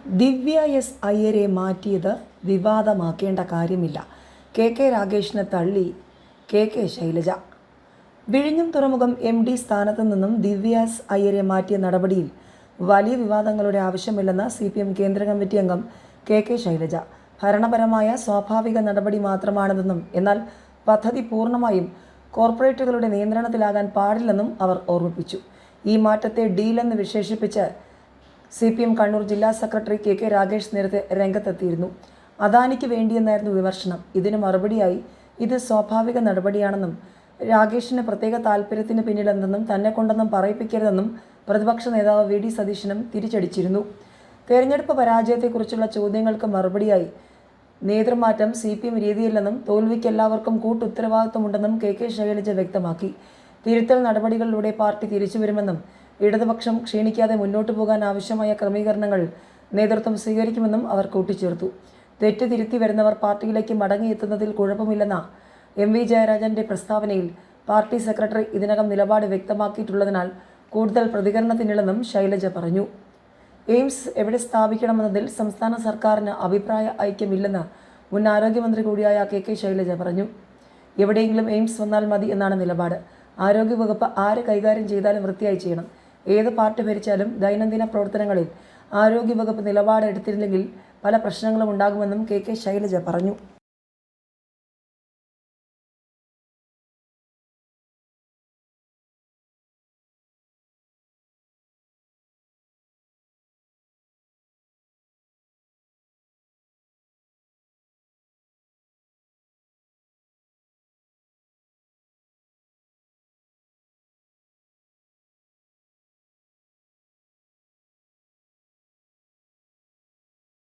ദിവ്യ S അയ്യരെ മാറ്റിയത് വിവാദമാക്കേണ്ട കാര്യമില്ല. K രാഗേഷിനെ തള്ളി കെ ശൈലജ. വിഴിഞ്ഞം തുറമുഖം MD സ്ഥാനത്തു നിന്നും ദിവ്യ എസ് അയ്യരെ മാറ്റിയ നടപടിയിൽ വലിയ വിവാദങ്ങളുടെ ആവശ്യമില്ലെന്ന് CPM കേന്ദ്ര കമ്മിറ്റി അംഗം കെ ശൈലജ. ഭരണപരമായ സ്വാഭാവിക നടപടി മാത്രമാണിതെന്നും എന്നാൽ പദ്ധതി പൂർണ്ണമായും കോർപ്പറേറ്റുകളുടെ നിയന്ത്രണത്തിലാകാൻ പാടില്ലെന്നും അവർ ഓർമ്മിപ്പിച്ചു. ഈ മാറ്റത്തെ ഡീലെന്ന് വിശേഷിപ്പിച്ച് CPM കണ്ണൂർ ജില്ലാ സെക്രട്ടറി കെ രാഗേഷ് നേരത്തെ രംഗത്തെത്തിയിരുന്നു. അദാനിക്ക് വേണ്ടിയെന്നായിരുന്നു വിമർശനം. ഇതിന് മറുപടിയായി ഇത് സ്വാഭാവിക നടപടിയാണെന്നും രാഗേഷിന് പ്രത്യേക താൽപ്പര്യത്തിന് പിന്നിലെന്തെന്നും തന്നെ കൊണ്ടൊന്നും പറയിപ്പിക്കരുതെന്നും പ്രതിപക്ഷ നേതാവ് VD സതീശനും തിരിച്ചടിച്ചിരുന്നു. തെരഞ്ഞെടുപ്പ് പരാജയത്തെക്കുറിച്ചുള്ള ചോദ്യങ്ങൾക്ക് മറുപടിയായി നേതൃമാറ്റം CPM രീതിയില്ലെന്നും തോൽവിക്ക് എല്ലാവർക്കും കൂട്ടുത്തരവാദിത്വമുണ്ടെന്നും കെ ശൈലജ വ്യക്തമാക്കി. തിരുത്തൽ നടപടികളിലൂടെ പാർട്ടി തിരിച്ചുവരുമെന്നും ഇടതുപക്ഷം ക്ഷീണിക്കാതെ മുന്നോട്ടു പോകാൻ ആവശ്യമായ ക്രമീകരണങ്ങൾ നേതൃത്വം സ്വീകരിക്കുമെന്നും അവർ കൂട്ടിച്ചേർത്തു. തെറ്റ് തിരുത്തി വരുന്നവർ പാർട്ടിയിലേക്ക് മടങ്ങിയെത്തുന്നതിൽ കുഴപ്പമില്ലെന്ന MV ജയരാജന്റെ പ്രസ്താവനയിൽ പാർട്ടി സെക്രട്ടറി ഇതിനകം നിലപാട് വ്യക്തമാക്കിയിട്ടുള്ളതിനാൽ കൂടുതൽ പ്രതികരണത്തിനില്ലെന്നും ശൈലജ പറഞ്ഞു. എയിംസ് എവിടെ സ്ഥാപിക്കണമെന്നതിൽ സംസ്ഥാന സർക്കാരിന് അഭിപ്രായ ഐക്യമില്ലെന്ന് മുൻ ആരോഗ്യമന്ത്രി കൂടിയായ കെ ശൈലജ പറഞ്ഞു. എവിടെയെങ്കിലും എയിംസ് വന്നാൽ മതി എന്നാണ് നിലപാട്. ആരോഗ്യവകുപ്പ് ആര് കൈകാര്യം ചെയ്താലും വൃത്തിയായി ചെയ്യണം. ഏത് പാർട്ടി ഭരിച്ചാലും ദൈനംദിന പ്രവർത്തനങ്ങളിൽ ആരോഗ്യവകുപ്പ് നിലപാട് എടുത്തില്ലെങ്കിൽ പല പ്രശ്നങ്ങളും ഉണ്ടാകുമെന്നും കെ ശൈലജ പറഞ്ഞു.